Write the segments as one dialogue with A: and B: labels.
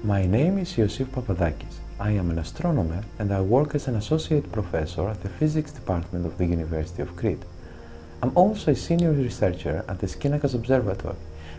A: My name is Iossif Papadakis. I am an astronomer and I work as an associate professor at the physics department of the University of Crete. I'm also a senior researcher at the Skinakas Observatory,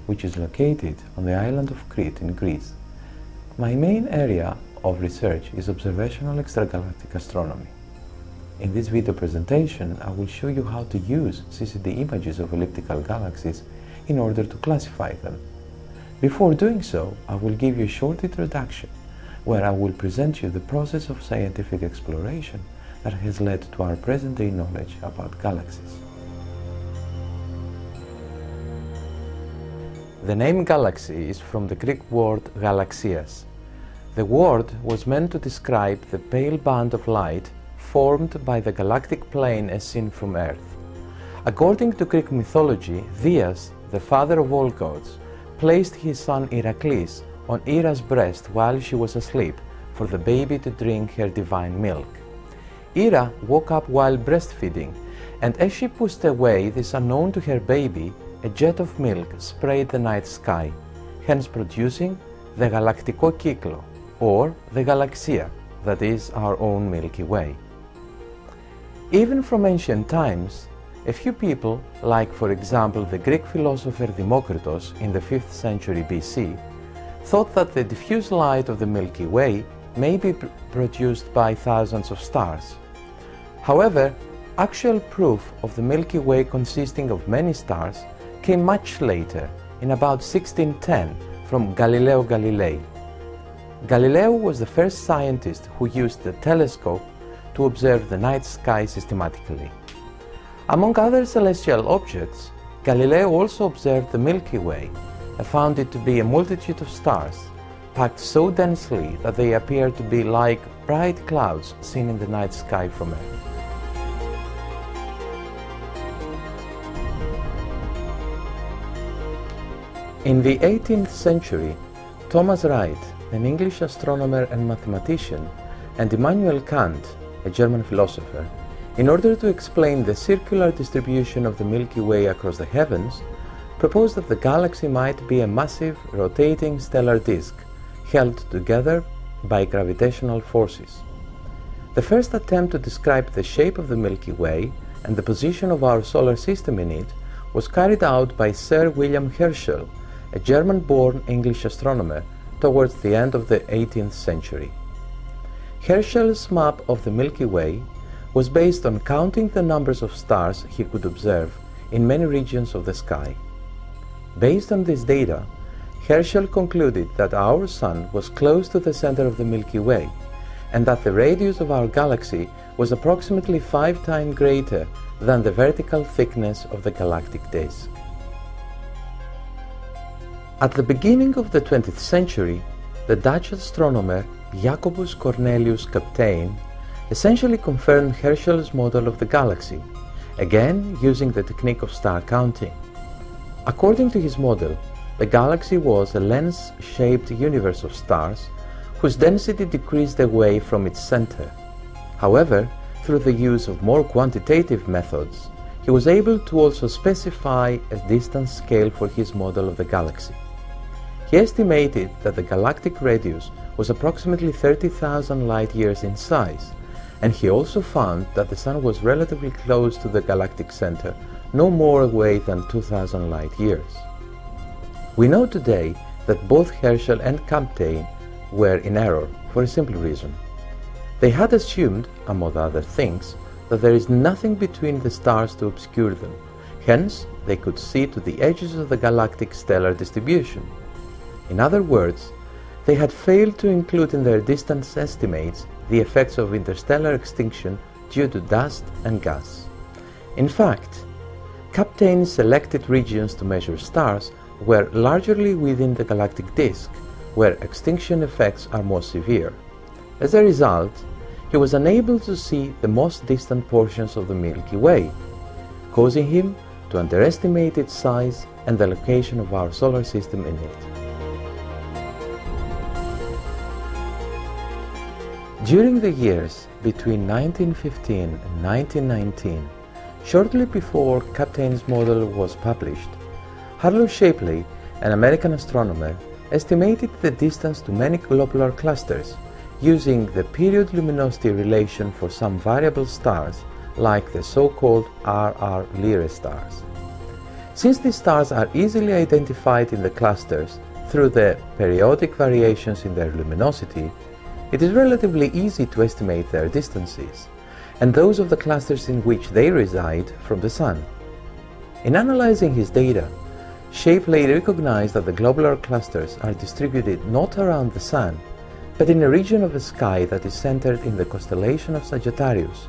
A: which is located on the island of Crete in Greece. My main area of research is observational extragalactic astronomy. In this video presentation, I will show you how to use CCD images of elliptical galaxies in order to classify them. Before doing so, I will give you a short introduction where I will present you the process of scientific exploration that has led to our present-day knowledge about galaxies. The name galaxy is from the Greek word galaxias. The word was meant to describe the pale band of light formed by the galactic plane as seen from Earth. According to Greek mythology, Zeus, the father of all gods, placed his son Heracles on Hera's breast while she was asleep for the baby to drink her divine milk. Hera woke up while breastfeeding, and as she pushed away this unknown to her baby, a jet of milk sprayed the night sky, hence producing the Galactico Κύκλο, or the Galaxia, that is our own Milky Way. Even from ancient times, a few people, like for example the Greek philosopher Democritus in the 5th century BC, thought that the diffuse light of the Milky Way may be produced by thousands of stars. However, actual proof of the Milky Way consisting of many stars came much later, in about 1610, from Galileo Galilei. Galileo was the first scientist who used the telescope to observe the night sky systematically. Among other celestial objects, Galileo also observed the Milky Way and found it to be a multitude of stars, packed so densely that they appear to be like bright clouds seen in the night sky from Earth. In the 18th century, Thomas Wright, an English astronomer and mathematician, and Immanuel Kant, a German philosopher, in order to explain the circular distribution of the Milky Way across the heavens, proposed that the galaxy might be a massive, rotating stellar disk held together by gravitational forces. The first attempt to describe the shape of the Milky Way and the position of our solar system in it was carried out by Sir William Herschel, a German-born English astronomer, towards the end of the 18th century. Herschel's map of the Milky Way was based on counting the numbers of stars he could observe in many regions of the sky. Based on this data, Herschel concluded that our Sun was close to the center of the Milky Way, and that the radius of our galaxy was approximately 5 times greater than the vertical thickness of the galactic disk. At the beginning of the 20th century, the Dutch astronomer Jacobus Cornelius Kapteyn essentially confirmed Herschel's model of the galaxy, again using the technique of star counting. According to his model, the galaxy was a lens-shaped universe of stars whose density decreased away from its center. However, through the use of more quantitative methods, he was able to also specify a distance scale for his model of the galaxy. He estimated that the galactic radius was approximately 30,000 light-years in size, and he also found that the Sun was relatively close to the galactic center, no more away than 2,000 light-years. We know today that both Herschel and Kapteyn were in error for a simple reason. They had assumed, among other things, that there is nothing between the stars to obscure them, hence they could see to the edges of the galactic stellar distribution. In other words, they had failed to include in their distance estimates the effects of interstellar extinction due to dust and gas. In fact, Kapteyn's selected regions to measure stars were largely within the galactic disk, where extinction effects are most severe. As a result, he was unable to see the most distant portions of the Milky Way, causing him to underestimate its size and the location of our solar system in it. During the years between 1915 and 1919, shortly before Kapteyn's model was published, Shapley, an American astronomer, estimated the distance to many globular clusters using the period luminosity relation for some variable stars like the so-called RR Lyrae stars. Since these stars are easily identified in the clusters through the periodic variations in their luminosity, it is relatively easy to estimate their distances and those of the clusters in which they reside from the Sun. In analyzing his data, Shapley recognized that the globular clusters are distributed not around the Sun, but in a region of the sky that is centered in the constellation of Sagittarius,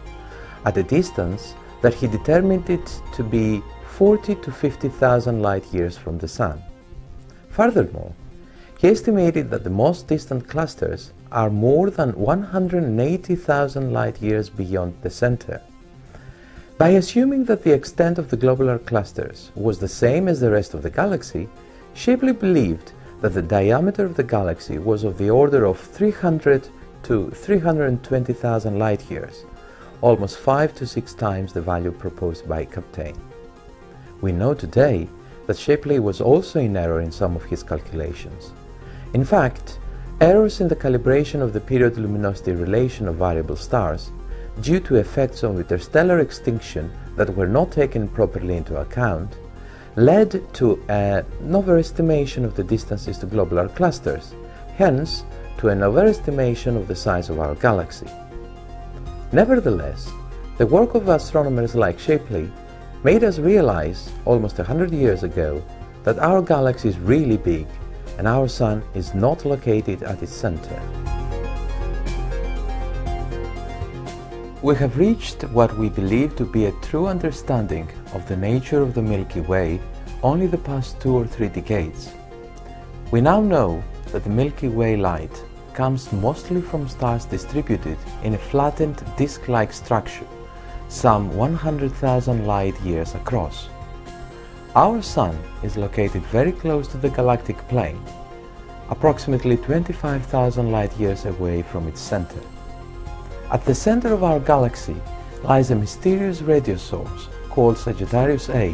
A: at a distance that he determined it to be 40 to 50,000 light-years from the Sun. Furthermore, he estimated that the most distant clusters are more than 180,000 light-years beyond the center. By assuming that the extent of the globular clusters was the same as the rest of the galaxy, Shapley believed that the diameter of the galaxy was of the order of 300 to 320,000 light-years, almost 5 to 6 times the value proposed by Kapteyn. We know today that Shapley was also in error in some of his calculations. In fact, errors in the calibration of the period luminosity relation of variable stars, due to effects of interstellar extinction that were not taken properly into account, led to an overestimation of the distances to globular clusters, hence to an overestimation of the size of our galaxy. Nevertheless, the work of astronomers like Shapley made us realize, almost 100 years ago, that our galaxy is really big and our Sun is not located at its center. We have reached what we believe to be a true understanding of the nature of the Milky Way only the past 2 or 3 decades. We now know that the Milky Way light comes mostly from stars distributed in a flattened disk-like structure, some 100,000 light-years across. Our Sun is located very close to the galactic plane, approximately 25,000 light-years away from its center. At the center of our galaxy lies a mysterious radio source called Sagittarius A,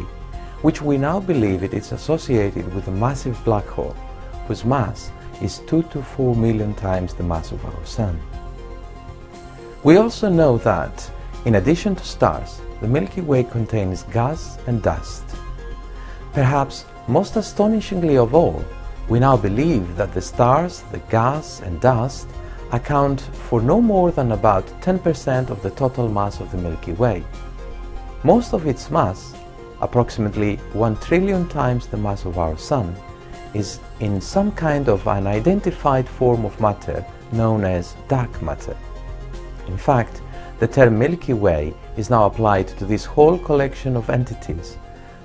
A: which we now believe it is associated with a massive black hole, whose mass is 2 to 4 million times the mass of our Sun. We also know that, in addition to stars, the Milky Way contains gas and dust. Perhaps most astonishingly of all, we now believe that the stars, the gas and dust account for no more than about 10% of the total mass of the Milky Way. Most of its mass, approximately 1 trillion times the mass of our Sun, is in some kind of unidentified form of matter known as dark matter. In fact, the term Milky Way is now applied to this whole collection of entities,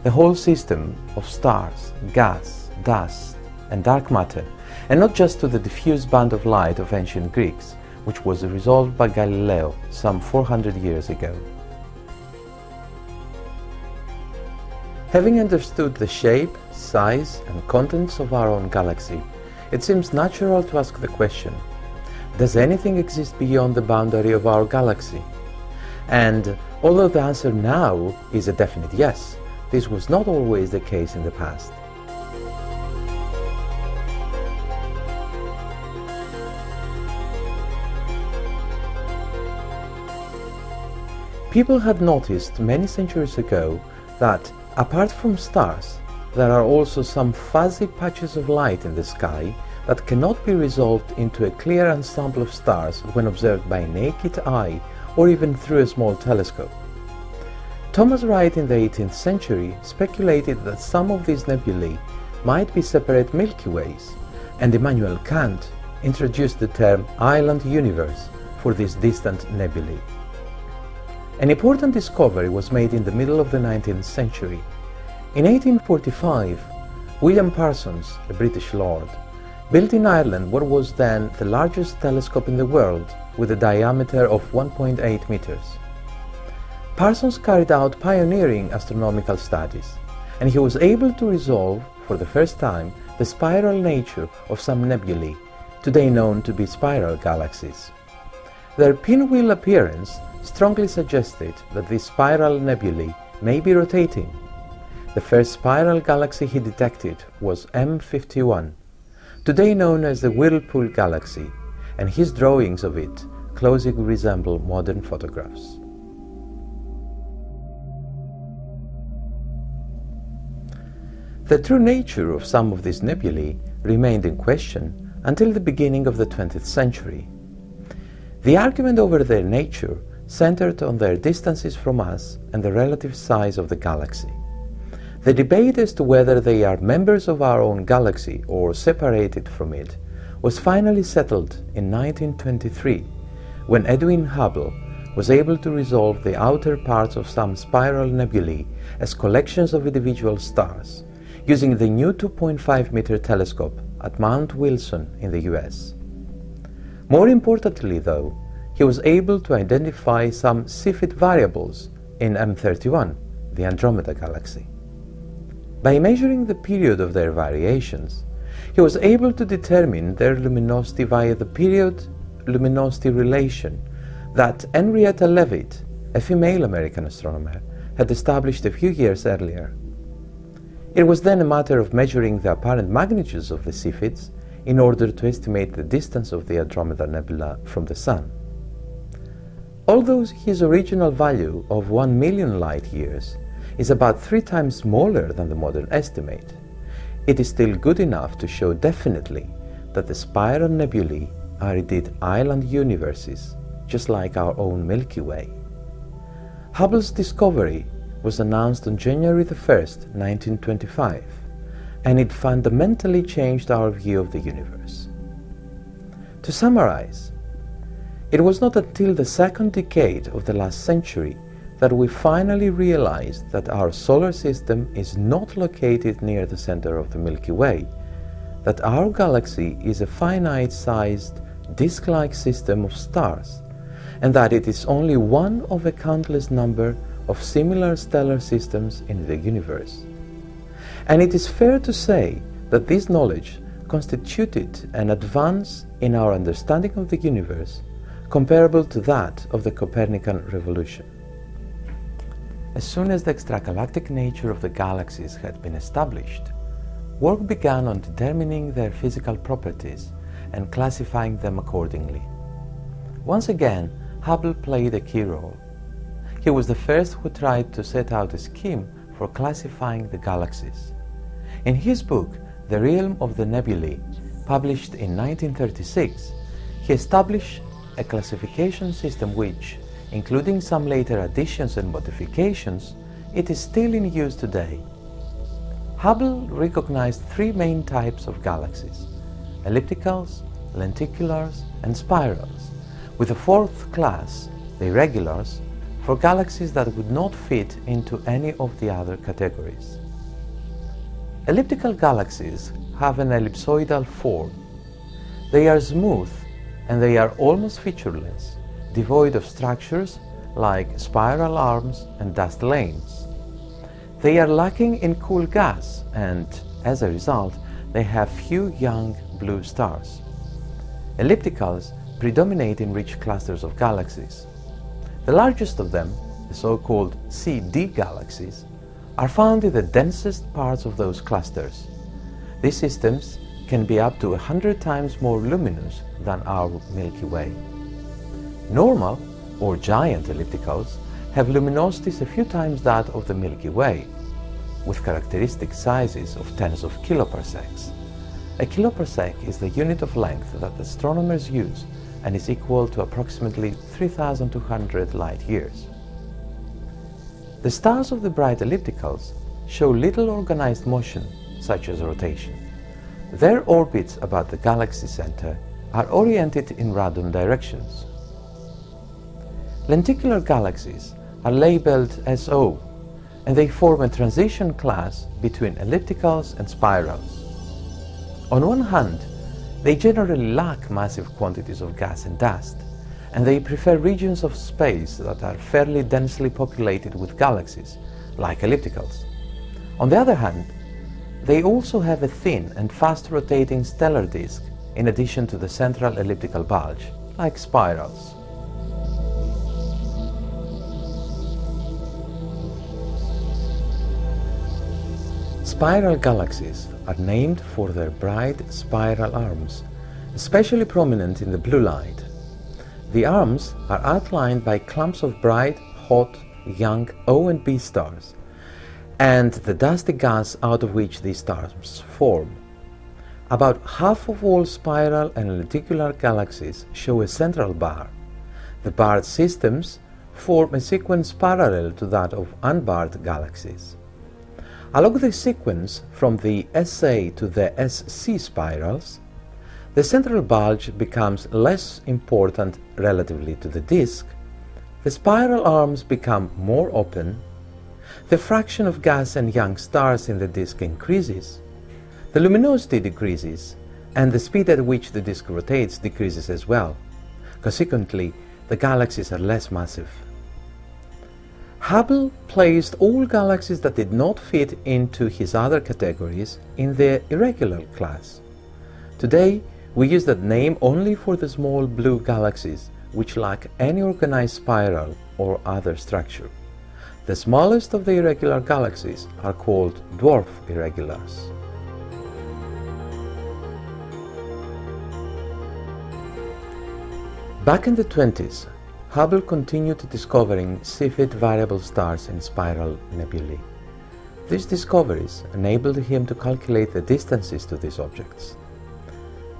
A: the whole system of stars, gas, dust, and dark matter, and not just to the diffuse band of light of ancient Greeks, which was resolved by Galileo some 400 years ago. Having understood the shape, size, and contents of our own galaxy, it seems natural to ask the question, does anything exist beyond the boundary of our galaxy? And although the answer now is a definite yes, this was not always the case in the past. People had noticed many centuries ago that, apart from stars, there are also some fuzzy patches of light in the sky that cannot be resolved into a clear ensemble of stars when observed by naked eye or even through a small telescope. Thomas Wright in the 18th century speculated that some of these nebulae might be separate Milky Ways, and Immanuel Kant introduced the term island universe for these distant nebulae. An important discovery was made in the middle of the 19th century. In 1845, William Parsons, a British lord, built in Ireland what was then the largest telescope in the world, with a diameter of 1.8 meters. Parsons carried out pioneering astronomical studies, and he was able to resolve, for the first time, the spiral nature of some nebulae, today known to be spiral galaxies. Their pinwheel appearance strongly suggested that these spiral nebulae may be rotating. The first spiral galaxy he detected was M51. today known as the Whirlpool Galaxy, and his drawings of it closely resemble modern photographs. The true nature of some of these nebulae remained in question until the beginning of the 20th century. The argument over their nature centered on their distances from us and the relative size of the galaxy. The debate as to whether they are members of our own galaxy or separated from it was finally settled in 1923, when Edwin Hubble was able to resolve the outer parts of some spiral nebulae as collections of individual stars, using the new 2.5-meter telescope at Mount Wilson in the US. More importantly, though, he was able to identify some Cepheid variables in M31, the Andromeda Galaxy. By measuring the period of their variations, he was able to determine their luminosity via the period-luminosity relation that Henrietta Leavitt, a female American astronomer, had established a few years earlier. It was then a matter of measuring the apparent magnitudes of the Cepheids in order to estimate the distance of the Andromeda Nebula from the Sun. Although his original value of 1 million light-years is about 3 times smaller than the modern estimate, it is still good enough to show definitely that the spiral nebulae are indeed island universes, just like our own Milky Way. Hubble's discovery was announced on January 1, 1925, and it fundamentally changed our view of the universe. To summarize, it was not until the second decade of the last century that we finally realized that our solar system is not located near the center of the Milky Way, that our galaxy is a finite-sized, disk-like system of stars, and that it is only one of a countless number of similar stellar systems in the universe. And it is fair to say that this knowledge constituted an advance in our understanding of the universe comparable to that of the Copernican revolution. As soon as the extragalactic nature of the galaxies had been established, work began on determining their physical properties and classifying them accordingly. Once again, Hubble played a key role. He was the first who tried to set out a scheme for classifying the galaxies. In his book, The Realm of the Nebulae, published in 1936, he established a classification system which, including some later additions and modifications, it is still in use today. Hubble recognized 3 main types of galaxies: ellipticals, lenticulars, and spirals, with a 4th class, the irregulars, for galaxies that would not fit into any of the other categories. Elliptical galaxies have an ellipsoidal form. They are smooth and they are almost featureless, devoid of structures like spiral arms and dust lanes. They are lacking in cool gas and, as a result, they have few young blue stars. Ellipticals predominate in rich clusters of galaxies. The largest of them, the so-called CD galaxies, are found in the densest parts of those clusters. These systems can be up to 100 times more luminous than our Milky Way. Normal, or giant ellipticals, have luminosities a few times that of the Milky Way, with characteristic sizes of tens of kiloparsecs. A kiloparsec is the unit of length that astronomers use and is equal to approximately 3,200 light-years. The stars of the bright ellipticals show little organized motion, such as rotation. Their orbits about the galaxy center are oriented in random directions. Lenticular galaxies are labeled SO, and they form a transition class between ellipticals and spirals. On one hand, they generally lack massive quantities of gas and dust, and they prefer regions of space that are fairly densely populated with galaxies, like ellipticals. On the other hand, they also have a thin and fast-rotating stellar disk in addition to the central elliptical bulge, like spirals. Spiral galaxies are named for their bright spiral arms, especially prominent in the blue light. The arms are outlined by clumps of bright, hot, young O and B stars, and the dusty gas out of which these stars form. About half of all spiral and lenticular galaxies show a central bar. The barred systems form a sequence parallel to that of unbarred galaxies. Along the sequence from the SA to the SC spirals, the central bulge becomes less important relatively to the disk, the spiral arms become more open, the fraction of gas and young stars in the disk increases, the luminosity decreases, and the speed at which the disk rotates decreases as well. Consequently, the galaxies are less massive. Hubble placed all galaxies that did not fit into his other categories in the irregular class. Today, we use that name only for the small blue galaxies which lack any organized spiral or other structure. The smallest of the irregular galaxies are called dwarf irregulars. Back in the 20s, Hubble continued discovering Cepheid variable stars in spiral nebulae. These discoveries enabled him to calculate the distances to these objects.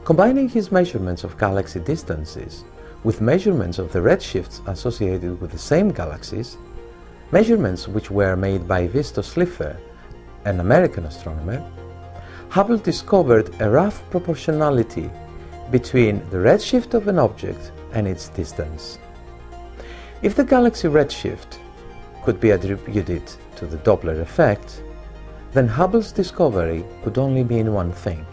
A: Combining his measurements of galaxy distances with measurements of the redshifts associated with the same galaxies, measurements which were made by Visto Slipher, an American astronomer, Hubble discovered a rough proportionality between the redshift of an object and its distance. If the galaxy redshift could be attributed to the Doppler effect, then Hubble's discovery could only mean one thing: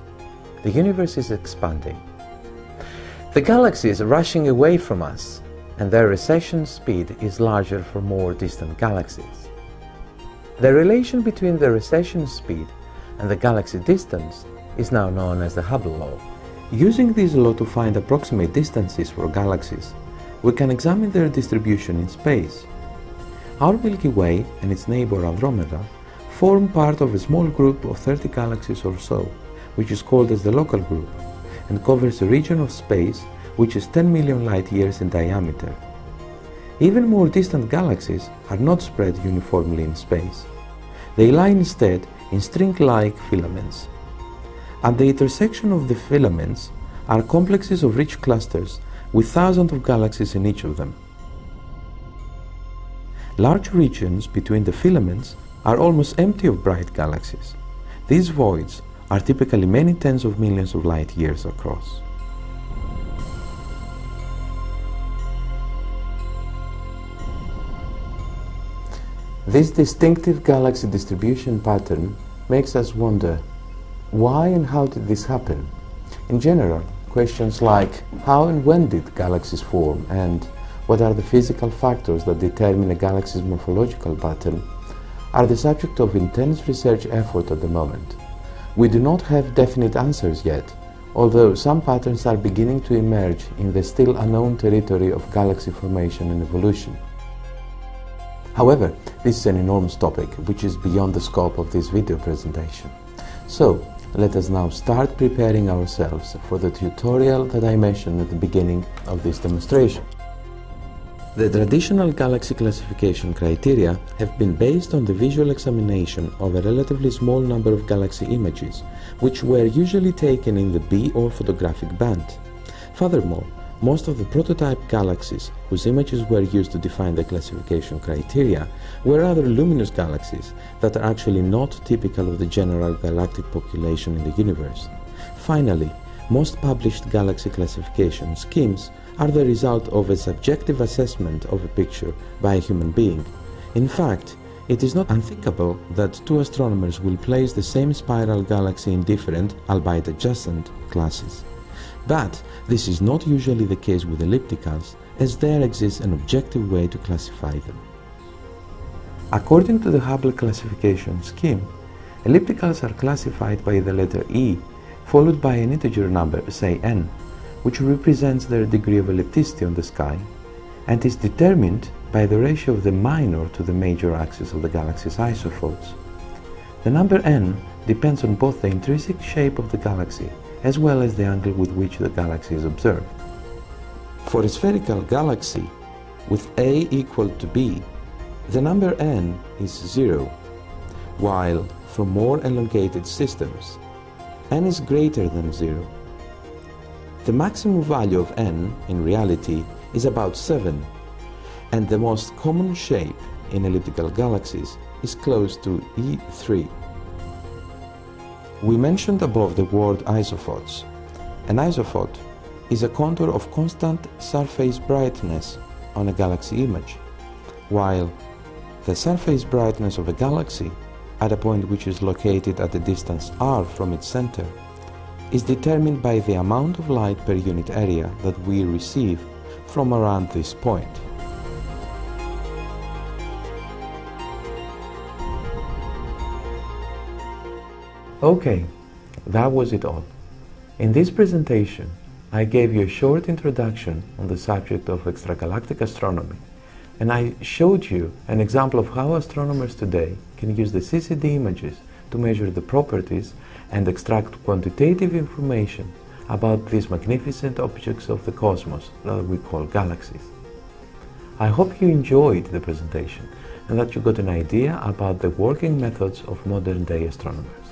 A: the universe is expanding. The galaxy is rushing away from us, and their recession speed is larger for more distant galaxies. The relation between the recession speed and the galaxy distance is now known as the Hubble Law. Using this law to find approximate distances for galaxies, we can examine their distribution in space. Our Milky Way and its neighbor Andromeda form part of a small group of 30 galaxies or so, which is called as the local group, and covers a region of space which is 10 million light-years in diameter. Even more distant galaxies are not spread uniformly in space. They lie instead in string-like filaments. At the intersection of the filaments are complexes of rich clusters with thousands of galaxies in each of them. Large regions between the filaments are almost empty of bright galaxies. These voids are typically many tens of millions of light-years across. This distinctive galaxy distribution pattern makes us wonder, why and how did this happen? In general, questions like how and when did galaxies form, and what are the physical factors that determine a galaxy's morphological pattern, are the subject of intense research effort at the moment. We do not have definite answers yet, although some patterns are beginning to emerge in the still unknown territory of galaxy formation and evolution. However, this is an enormous topic which is beyond the scope of this video presentation. So, let us now start preparing ourselves for the tutorial that I mentioned at the beginning of this demonstration. The traditional galaxy classification criteria have been based on the visual examination of a relatively small number of galaxy images, which were usually taken in the B orthographic band. Furthermore, most of the prototype galaxies whose images were used to define the classification criteria were rather luminous galaxies that are actually not typical of the general galactic population in the universe. Finally, most published galaxy classification schemes are the result of a subjective assessment of a picture by a human being. In fact, it is not unthinkable that two astronomers will place the same spiral galaxy in different, albeit adjacent, classes. But this is not usually the case with ellipticals, as there exists an objective way to classify them. According to the Hubble classification scheme, ellipticals are classified by the letter E, followed by an integer number, say n, which represents their degree of ellipticity on the sky, and is determined by the ratio of the minor to the major axis of the galaxy's isophotes. The number n depends on both the intrinsic shape of the galaxy as well as the angle with which the galaxy is observed. For a spherical galaxy with A equal to B, the number n is 0, while for more elongated systems, n is greater than 0. The maximum value of n, in reality, is about 7, and the most common shape in elliptical galaxies is close to E3. We mentioned above the word isophotes. An isophote is a contour of constant surface brightness on a galaxy image, while the surface brightness of a galaxy at a point which is located at a distance r from its center is determined by the amount of light per unit area that we receive from around this point. Okay, that was it all. In this presentation, I gave you a short introduction on the subject of extragalactic astronomy, and I showed you an example of how astronomers today can use the CCD images to measure the properties and extract quantitative information about these magnificent objects of the cosmos that we call galaxies. I hope you enjoyed the presentation and that you got an idea about the working methods of modern-day astronomers.